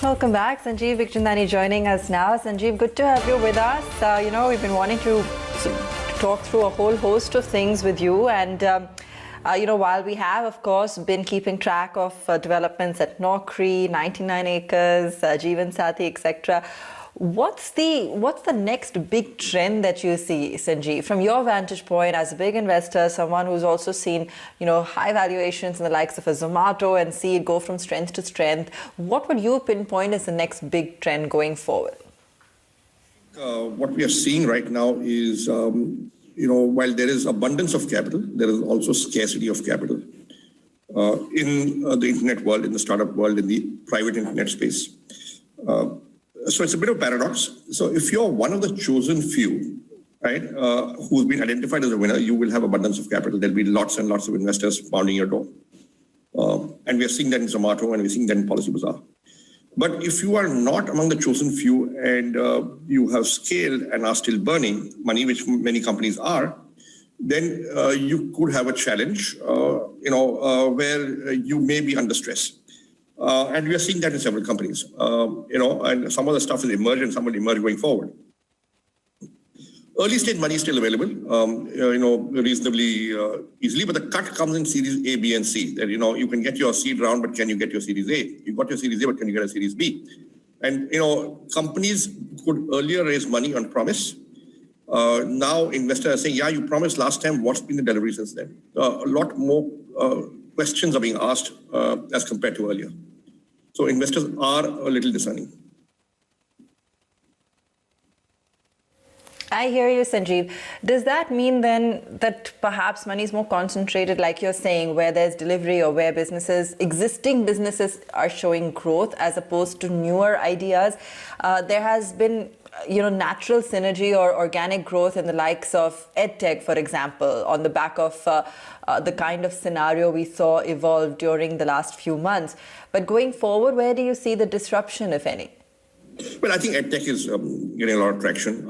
Welcome back. Sanjeev Bikhchandani joining us now. Sanjeev, good to have you with us. We've been wanting to talk through a whole host of things with you. And, while we have, of course, been keeping track of developments at Naukri, 99 Acres, Jeevan Sathi, etc., what's the next big trend that you see, Sanjeev, from your vantage point as a big investor, someone who's also seen, high valuations in the likes of a Zomato and see it go from strength to strength? What would you pinpoint as the next big trend going forward? What we are seeing right now is, while there is abundance of capital, there is also scarcity of capital in the internet world, in the startup world, in the private internet space. So it's a bit of a paradox. So if you're one of the chosen few, right, who's been identified as a winner, you will have abundance of capital. There'll be lots and lots of investors pounding your door. And we are seeing that in Zomato and we're seeing that in Policy Bazaar. But if you are not among the chosen few and you have scaled and are still burning money, which many companies are, then you could have a challenge, where you may be under stress. And we are seeing that in several companies, and some of the stuff is emerged and some will emerge going forward. Early stage money is still available, reasonably easily, but the cut comes in series A, B, and C. That, you can get your seed round, but can you get your series A? You got your series A, but can you get a series B? And, companies could earlier raise money on promise. Now investors are saying, yeah, you promised last time, what's been the delivery since then? A lot more questions are being asked as compared to earlier. So investors are a little discerning. I hear you, Sanjeev. Does that mean then that perhaps money is more concentrated, like you're saying, where there's delivery or where existing businesses are showing growth as opposed to newer ideas? There has been, natural synergy or organic growth in the likes of EdTech, for example, on the back of the kind of scenario we saw evolve during the last few months. But going forward, where do you see the disruption, if any? Well, I think EdTech is getting a lot of traction,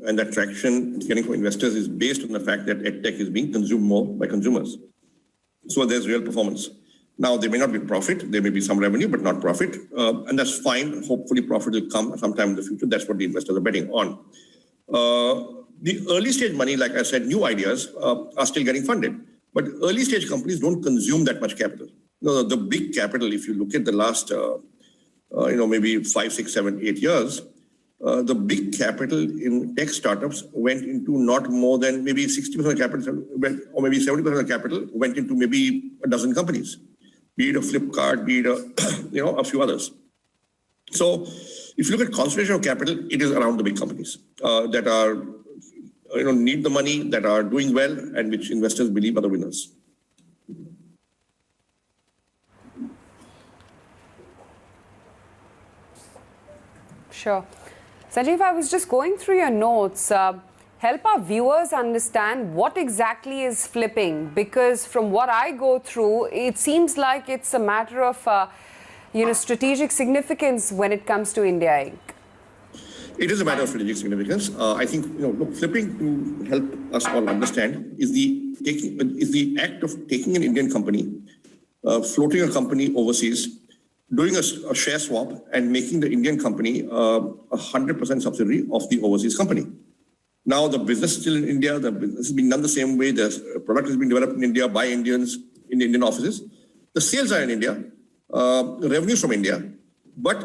and that traction it's getting from investors is based on the fact that EdTech is being consumed more by consumers. So there's real performance. Now, there may not be profit, there may be some revenue, but not profit, and that's fine. Hopefully, profit will come sometime in the future. That's what the investors are betting on. The early stage money, like I said, new ideas are still getting funded, but early stage companies don't consume that much capital. The big capital, if you look at the last maybe 5, 6, 7, 8 years, the big capital in tech startups went into not more than maybe 60% of capital, or maybe 70% of capital went into maybe a dozen companies, be it a Flipkart, be it a few others. So if you look at concentration of capital, it is around the big companies that are, need the money, that are doing well, and which investors believe are the winners. Sure. Sanjeev, I was just going through your notes. Help our viewers understand what exactly is flipping, because from what I go through, it seems like it's a matter of, strategic significance when it comes to India Inc. It is a matter of strategic significance. I think, flipping, to help us all understand, is the act of taking an Indian company, floating a company overseas, doing a share swap and making the Indian company 100% subsidiary of the overseas company. Now the business is still in India, the business is being done the same way, the product is being developed in India by Indians in the Indian offices. The sales are in India, the revenues from India, but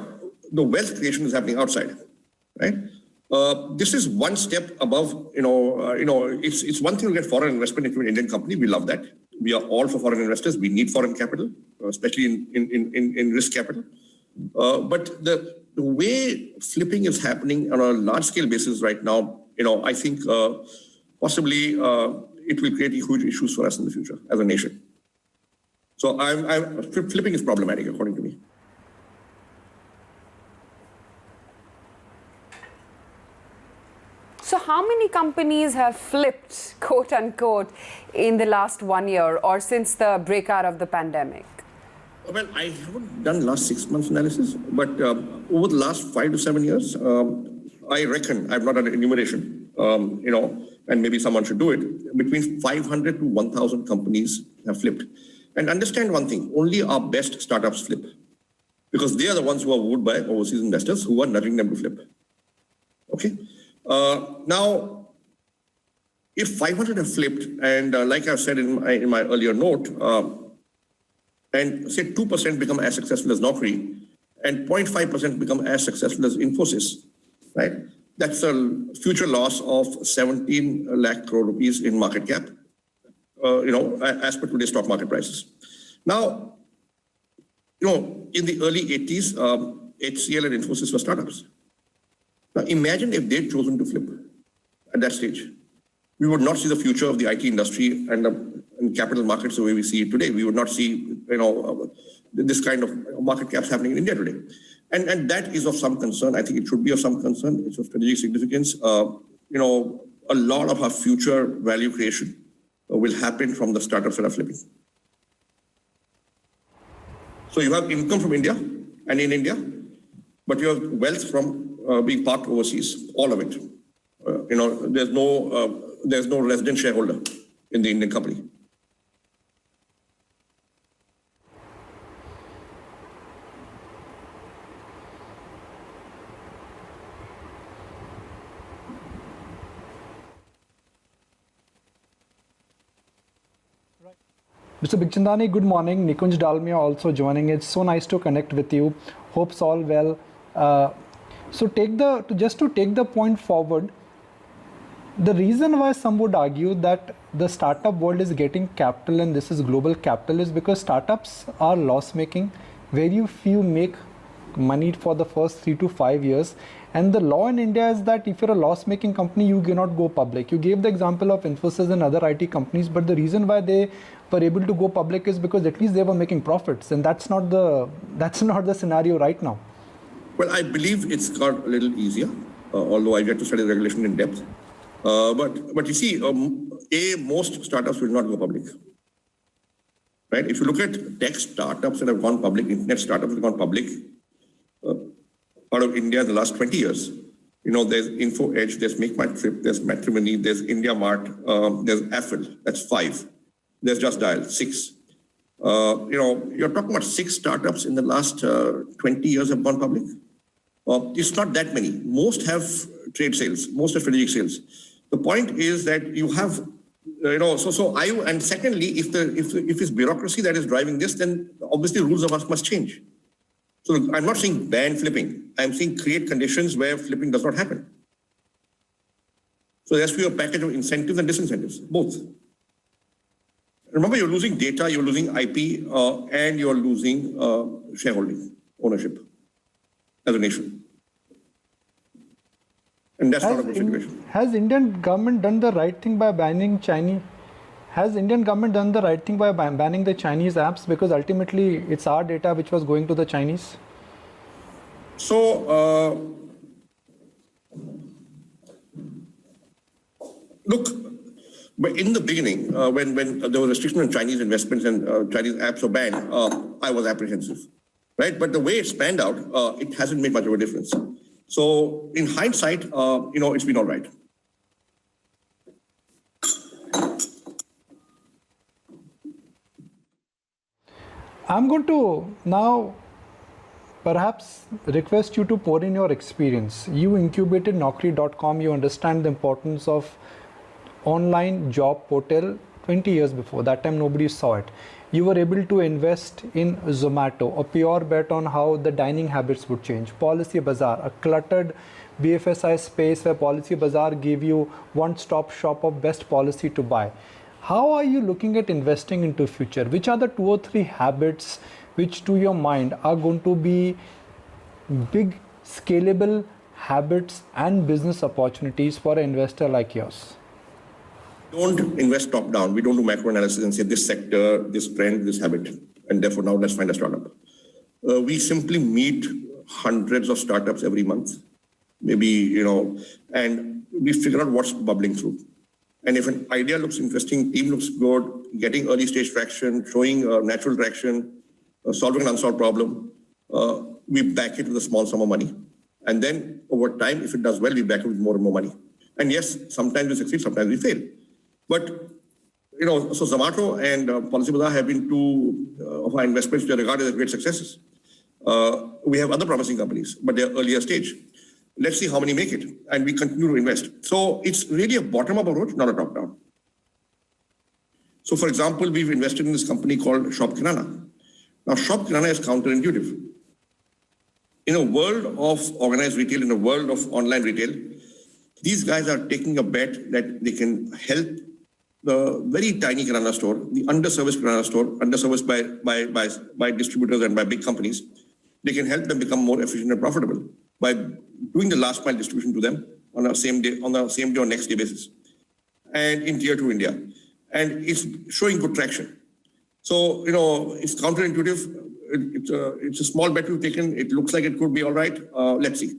the wealth creation is happening outside, right? This is one step above, it's one thing to get foreign investment into an Indian company. We love that. We are all for foreign investors. We need foreign capital, especially in risk capital. But the way flipping is happening on a large scale basis right now, I think possibly it will create huge issues for us in the future as a nation. So flipping is problematic, according to me. So how many companies have flipped, quote unquote, in the last 1 year or since the breakout of the pandemic? Well, I haven't done last 6 months analysis, but over the last 5 to 7 years, I reckon, I've not done an enumeration, and maybe someone should do it, between 500 to 1,000 companies have flipped. And understand one thing, only our best startups flip. because they are the ones who are wooed by overseas investors who are nudging them to flip. Okay. Now, if 500 have flipped, and like I said in my earlier note, and say 2% become as successful as Naukri, and 0.5% become as successful as Infosys, right? That's a future loss of 17 lakh crore rupees in market cap, as per today's stock market prices. Now, in the early 80s, HCL and Infosys were startups. Now, imagine if they'd chosen to flip at that stage. We would not see the future of the IT industry and capital markets the way we see it today. We would not see, this kind of market caps happening in India today. And that is of some concern. I think it should be of some concern. It's of strategic significance. A lot of our future value creation will happen from the startups that are flipping. So you have income from India and in India, but you have wealth from being parked overseas, all of it. There's no resident shareholder in the Indian company. Mr. Bikhchandani, good morning. Nikunj Dalmia also joining. It's so nice to connect with you. Hope's all well. So to take the point forward, the reason why some would argue that the startup world is getting capital and this is global capital is because startups are loss making. Very few make money for the first 3 to 5 years. And the law in India is that if you're a loss-making company, you cannot go public. You gave the example of Infosys and other IT companies, but the reason why they were able to go public is because at least they were making profits, and that's not the scenario right now. Well, I believe it's got a little easier, although I get to study the regulation in depth. But you see, most startups will not go public. Right? If you look at tech startups that have gone public, internet startups that have gone public, out of India in the last 20 years, there's Info Edge, there's Make My Trip, there's Matrimony, there's India Mart, there's Affle, that's 5. There's Just Dial, 6. You're talking about 6 startups in the last 20 years have gone public. It's not that many. Most have trade sales, most have strategic sales. The point is that you have, and secondly, if it's bureaucracy that is driving this, then obviously rules of us must change. So I'm not saying ban flipping. I'm saying create conditions where flipping does not happen. So there has to be a package of incentives and disincentives, both. Remember, you're losing data, you're losing IP, and you're losing shareholding, ownership as a nation. And that's not a good situation. Has Indian government done the right thing by banning Chinese? Has Indian government done the right thing by banning the Chinese apps? Because ultimately it's our data which was going to the Chinese. So, look, but in the beginning, when there was restriction on Chinese investments and Chinese apps were banned, I was apprehensive, right? But the way it's panned out, it hasn't made much of a difference. So in hindsight, it's been all right. I'm going to now perhaps request you to pour in your experience. You incubated Naukri.com. You understand the importance of online job portal 20 years before. That time nobody saw it. You were able to invest in Zomato, a pure bet on how the dining habits would change. Policy Bazaar, a cluttered BFSI space where Policy Bazaar gave you one-stop shop of best policy to buy. How are you looking at investing into future? Which are the 2 or 3 habits which to your mind are going to be big scalable habits and business opportunities for an investor like yours? Don't invest top down. We don't do macro analysis and say this sector, this trend, this habit, and therefore now let's find a startup. We simply meet hundreds of startups every month, maybe, and we figure out what's bubbling through. And if an idea looks interesting, team looks good, getting early stage traction, showing natural traction, solving an unsolved problem, we back it with a small sum of money. And then over time, if it does well, we back it with more and more money. And yes, sometimes we succeed, sometimes we fail. But, so Zomato and Policy Bazaar have been 2 of our investments which are regarded as great successes. We have other promising companies, but they're earlier stage. Let's see how many make it, and we continue to invest. So it's really a bottom-up approach, not a top-down. So, for example, we've invested in this company called Shop Kirana. Now, Shop Kirana is counterintuitive. In a world of organized retail, in a world of online retail, these guys are taking a bet that they can help the very tiny Kirana store, the underserviced Kirana store, underserviced by distributors and by big companies. They can help them become more efficient and profitable by doing the last mile distribution to them on a same day or next day basis, and in tier 2 India, and it's showing good traction. So it's counterintuitive. It's a small bet we've taken. It looks like it could be all right. Let's see.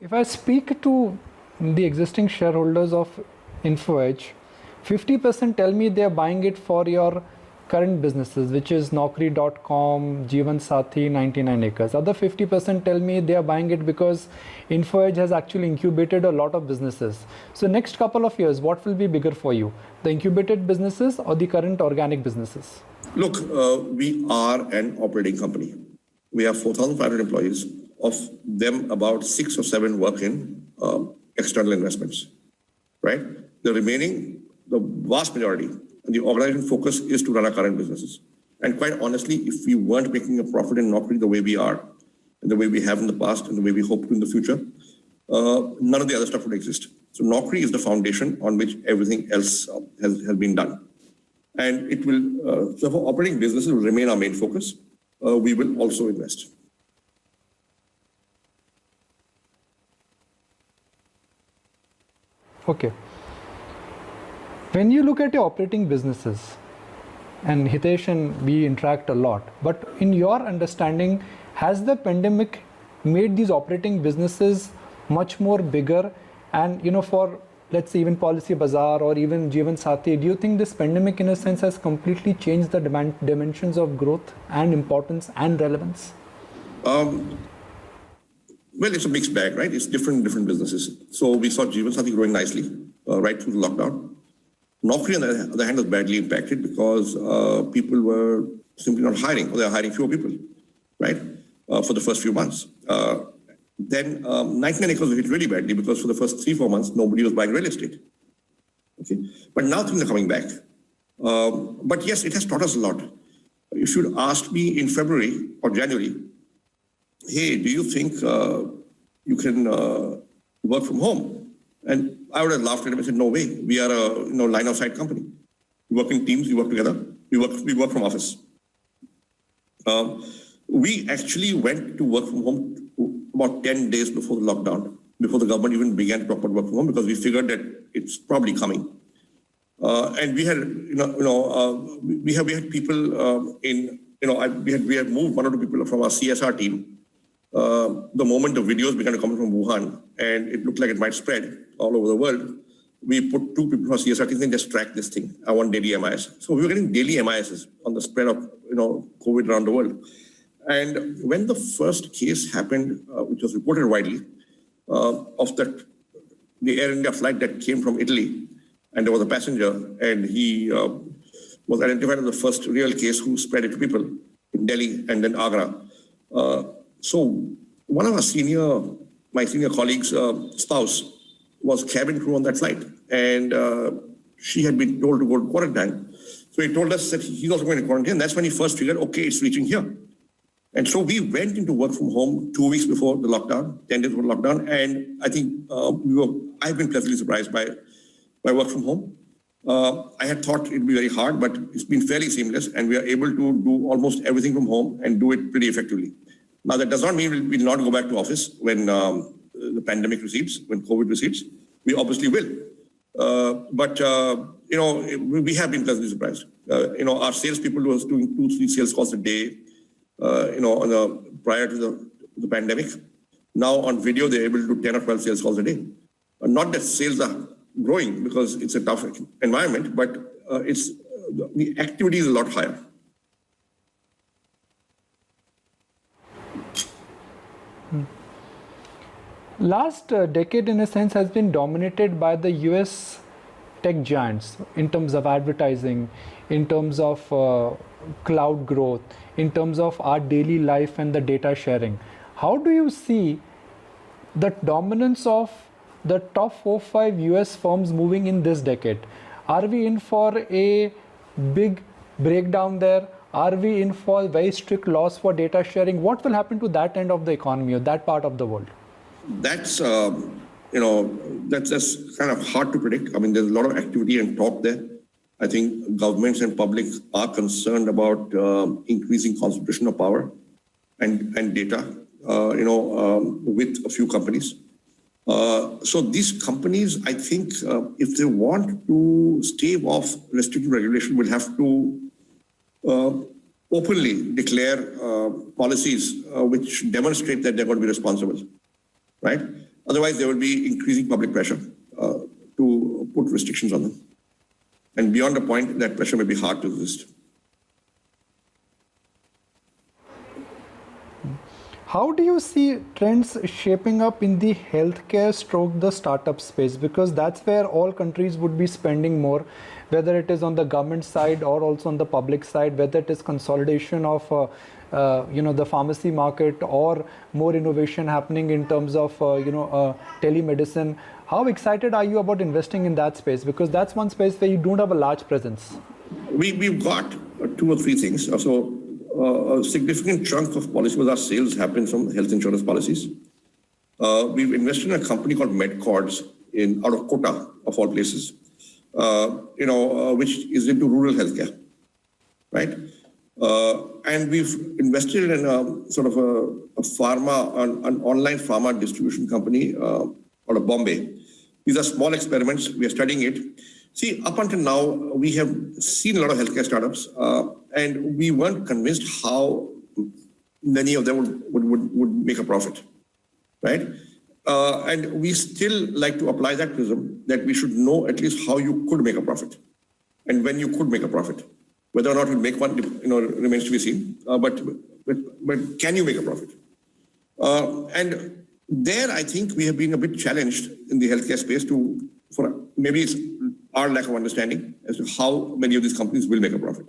If I speak to the existing shareholders of InfoEdge, 50% tell me they are buying it for your current businesses, which is Naukri.com, Jeevan Sathi, 99 acres. Other 50% tell me they are buying it because InfoEdge has actually incubated a lot of businesses. So next couple of years, what will be bigger for you? The incubated businesses or the current organic businesses? Look, we are an operating company. We have 4,500 employees. Of them, about 6 or 7 work in external investments, right? The remaining, the vast majority, the organization focus is to run our current businesses. And quite honestly, if we weren't making a profit in Naukri the way we are, and the way we have in the past, and the way we hope to in the future, none of the other stuff would exist. So Naukri is the foundation on which everything else has been done. And it will, so for operating businesses will remain our main focus. We will also invest. Okay. When you look at your operating businesses, and Hitesh and we interact a lot, but in your understanding, has the pandemic made these operating businesses much more bigger? And for let's say even Policy Bazaar or even Jeevan Sathi, do you think this pandemic in a sense has completely changed the dimensions of growth and importance and relevance? Well, it's a mixed bag, right? It's different businesses. So we saw Jeevan Sathi growing nicely right through the lockdown. Naukri, on the other hand, was badly impacted because people were simply not hiring, or they were hiring fewer people, right, for the first few months. Then 99 acres was hit really badly because for the first 3-4 months, nobody was buying real estate. Okay, but now things are coming back. But yes, it has taught us a lot. If you'd asked me in February or January, hey, do you think you can work from home? And I would have laughed at him and said, no way. We are a line of sight company. We work in teams, we work together, we work from office. We actually went to work from home about 10 days before the lockdown, before the government even began to talk about work from home, because we figured that it's probably coming. And we had, we had people we had moved 1 or 2 people from our CSR team. The moment the videos began to come from Wuhan and it looked like it might spread all over the world, we put 2 people from our CSR team and just track this thing. I want daily MIS. So we were getting daily MISs on the spread of COVID around the world. And when the first case happened, which was reported widely, of the Air India flight that came from Italy, and there was a passenger, and he was identified as the first real case who spread it to people in Delhi and then Agra. So one of my senior colleagues' spouse was cabin crew on that flight, and she had been told to go to quarantine. So he told us that he's also going to quarantine. That's when he first figured, okay, it's reaching here. And so we went into work from home 2 weeks before the lockdown, 10 days before the lockdown, and I think I've been pleasantly surprised by work from home. I had thought it'd be very hard, but it's been fairly seamless, and we are able to do almost everything from home and do it pretty effectively. Now, that does not mean we'll not go back to office when the pandemic recedes, when COVID recedes. We obviously will. But we have been pleasantly surprised. Our salespeople who was doing 2-3 sales calls a day, prior to the pandemic, now on video, they're able to do 10 or 12 sales calls a day. Not that sales are growing because it's a tough environment, but the activity is a lot higher. Last decade, in a sense, has been dominated by the US tech giants in terms of advertising, in terms of cloud growth, in terms of our daily life and the data sharing. How do you see the dominance of the top 4-5 US firms moving in this decade? Are we in for a big breakdown there? Are we in for very strict laws for data sharing? What will happen to that end of the economy or that part of the world? That's that's kind of hard to predict. I mean, there's a lot of activity and talk there. I think governments and public are concerned about increasing concentration of power and data, with a few companies. So these companies, I think, if they want to stave off restrictive regulation, will have to openly declare policies which demonstrate that they're going to be responsible, right? Otherwise, there will be increasing public pressure to put restrictions on them. And beyond the point, that pressure may be hard to resist. How do you see trends shaping up in the healthcare stroke the startup space? Because that's where all countries would be spending more, whether it is on the government side or also on the public side, whether it is consolidation of the pharmacy market or more innovation happening in terms of telemedicine. How excited are you about investing in that space? Because that's one space where you don't have a large presence. We've got 2 or 3 things. So a significant chunk of policy with our sales happens from health insurance policies. We've invested in a company called MedCords out of Kota, of all places, which is into rural healthcare, right? And we've invested in a sort of a pharma, an online pharma distribution company out of Bombay. These are small experiments. We are studying it. See, up until now, we have seen a lot of healthcare startups, and we weren't convinced how many of them would make a profit, right? And we still like to apply that prism that we should know at least how you could make a profit and when you could make a profit. Whether or not you'll make one, remains to be seen. But can you make a profit? And there, I think we have been a bit challenged in the healthcare space for maybe it's our lack of understanding as to how many of these companies will make a profit.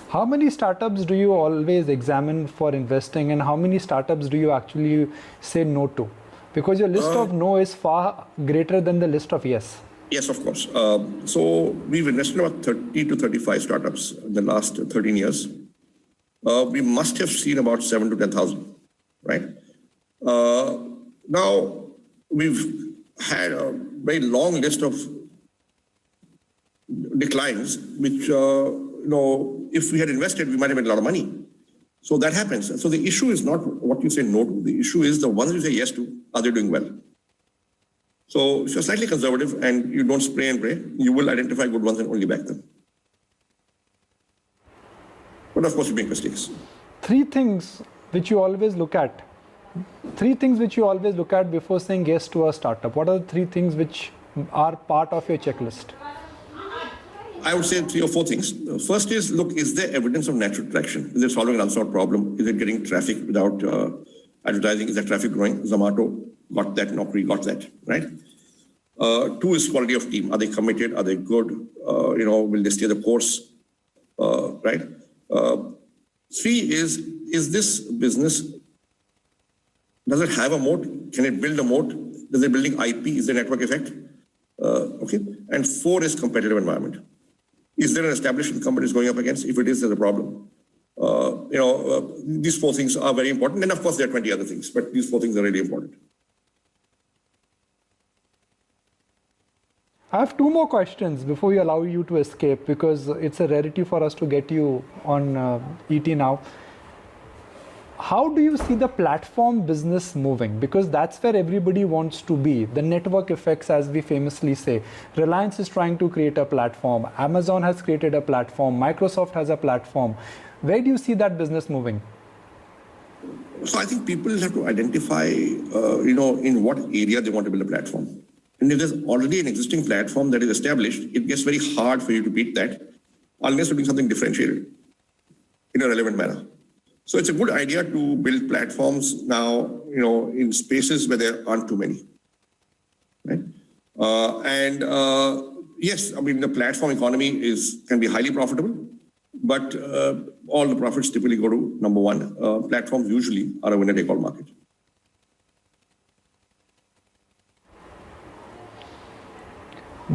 How many startups do you always examine for investing, and how many startups do you actually say no to? Because your list of no is far greater than the list of yes. Yes, of course. So we've invested about 30 to 35 startups in the last 13 years. We must have seen about 7 to 10,000, right? Now, we've had a very long list of declines, which, if we had invested, we might have made a lot of money. So that happens. So the issue is not what you say no to. The issue is the ones you say yes to, are they doing well? So if you're slightly conservative and you don't spray and pray, you will identify good ones and only back them. But of course, you make mistakes. 3 things which you always look at. 3 things which you always look at before saying yes to a startup. What are the 3 things which are part of your checklist? I would say 3 or 4 things. First is, look, is there evidence of natural traction? Is it solving an unsolved problem? Is it getting traffic without advertising? Is that traffic growing? Zomato got that, Naukri got that, right? 2 is quality of team. Are they committed? Are they good? Will they stay the course? Right? 3 is this business, does it have a moat? Can it build a moat? Is it building IP? Is there network effect? Okay. And 4 is competitive environment. Is there an established incumbent is going up against? If it is, there's a problem. These 4 things are very important. And of course, there are 20 other things, but these 4 things are really important. I have 2 more questions before we allow you to escape, because it's a rarity for us to get you on ET now. How do you see the platform business moving? Because that's where everybody wants to be. The network effects, as we famously say. Reliance is trying to create a platform. Amazon has created a platform. Microsoft has a platform. Where do you see that business moving? So I think people have to identify, in what area they want to build a platform. And if there's already an existing platform that is established, it gets very hard for you to beat that unless you're doing something differentiated in a relevant manner. So it's a good idea to build platforms now, in spaces where there aren't too many, right? Yes, I mean, the platform economy can be highly profitable, but all the profits typically go to number one. Platforms usually are a winner-take-all market.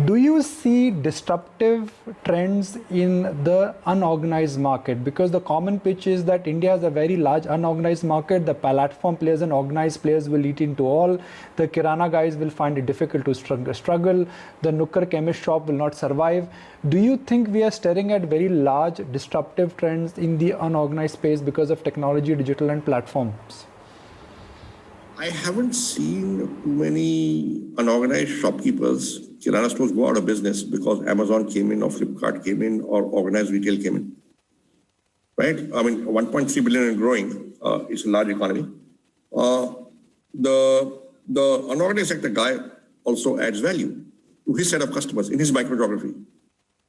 Do you see disruptive trends in the unorganized market? Because the common pitch is that India has a very large unorganized market. The platform players and organized players will eat into all. The Kirana guys will find it difficult to struggle. The Nukkar chemist shop will not survive. Do you think we are staring at very large disruptive trends in the unorganized space because of technology, digital and platforms? I haven't seen too many unorganized shopkeepers. Kirana stores go out of business because Amazon came in or Flipkart came in or organized retail came in, right? I mean, 1.3 billion and growing, it's a large economy. The unorganized sector guy also adds value to his set of customers in his microgeography,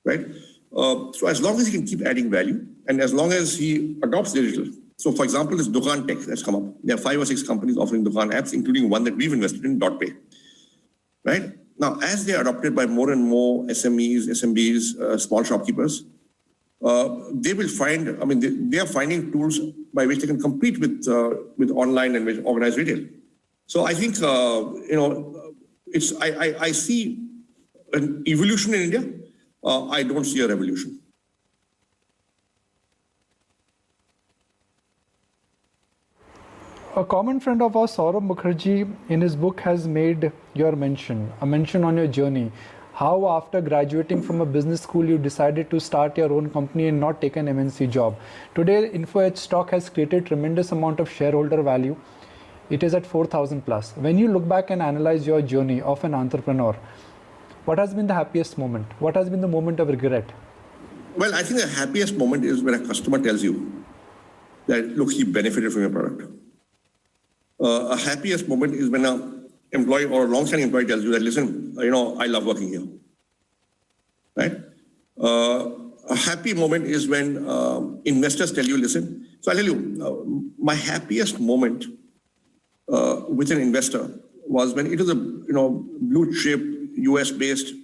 right? So as long as he can keep adding value and as long as he adopts digital. So for example, this Dukaan Tech that's come up. There are 5 or 6 companies offering Dukaan apps, including one that we've invested in, DotPay, right? Now, as they are adopted by more and more SMEs, SMBs, small shopkeepers, they will find, I mean, they are finding tools by which they can compete with online and with organized retail. So I think, I see an evolution in India. I don't see a revolution. A common friend of ours, Saurabh Mukherjee, in his book has made a mention on your journey. How after graduating from a business school, you decided to start your own company and not take an MNC job. Today, InfoEdge stock has created tremendous amount of shareholder value. It is at 4,000 plus. When you look back and analyze your journey of an entrepreneur, what has been the happiest moment? What has been the moment of regret? Well, I think the happiest moment is when a customer tells you that, look, he benefited from your product. A happiest moment is when an employee or a long-standing employee tells you that, listen, I love working here, right? A happy moment is when investors tell you, listen. So I'll tell you, my happiest moment with an investor was when it was a blue chip US-based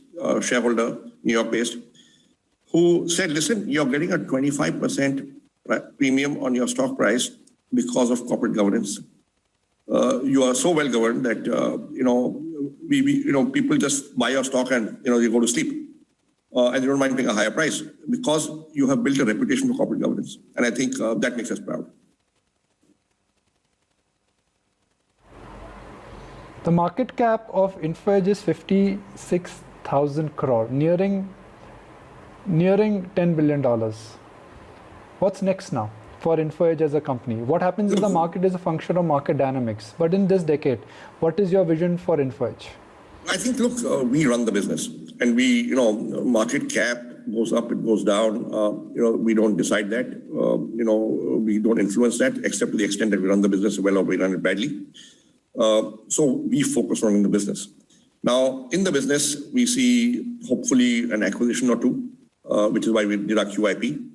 shareholder, New York-based, who said, listen, you're getting a 25% premium on your stock price because of corporate governance. You are so well governed that people just buy your stock and they go to sleep, and they don't mind paying a higher price because you have built a reputation for corporate governance, and I think that makes us proud. The market cap of InfoEdge is 56,000 crore, nearing $10 billion. What's next now for InfoEdge as a company? What happens in the market is a function of market dynamics. But in this decade, what is your vision for InfoEdge? I think, look, we run the business, and we, market cap goes up, it goes down. We don't decide that. We don't influence that, except to the extent that we run the business well or we run it badly. So we focus on the business. Now, in the business, we see hopefully an acquisition or two, which is why we did our QIP.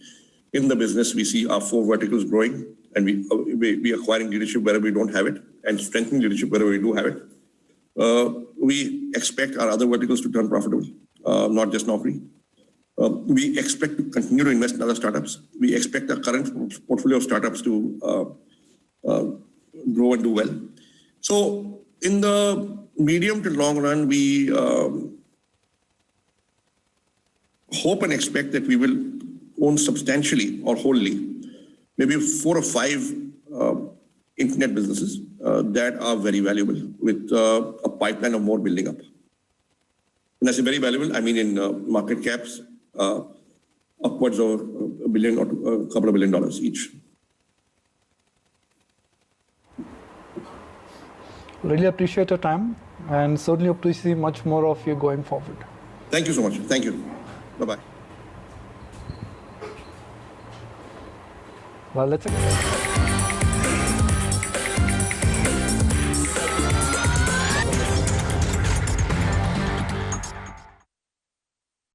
In the business, we see our 4 verticals growing, and we acquiring leadership wherever we don't have it, and strengthening leadership wherever we do have it. We expect our other verticals to turn profitable, not just Naukri. We expect to continue to invest in other startups. We expect our current portfolio of startups to grow and do well. So in the medium to long run, we hope and expect that we will own substantially or wholly maybe 4 or 5 internet businesses that are very valuable, with a pipeline of more building up. When I say very valuable, I mean in market caps upwards of $1 billion or a couple of $1 billion each. Really appreciate your time, and certainly hope to see much more of you going forward. Thank you so much. Thank you. Bye-bye. Well, let's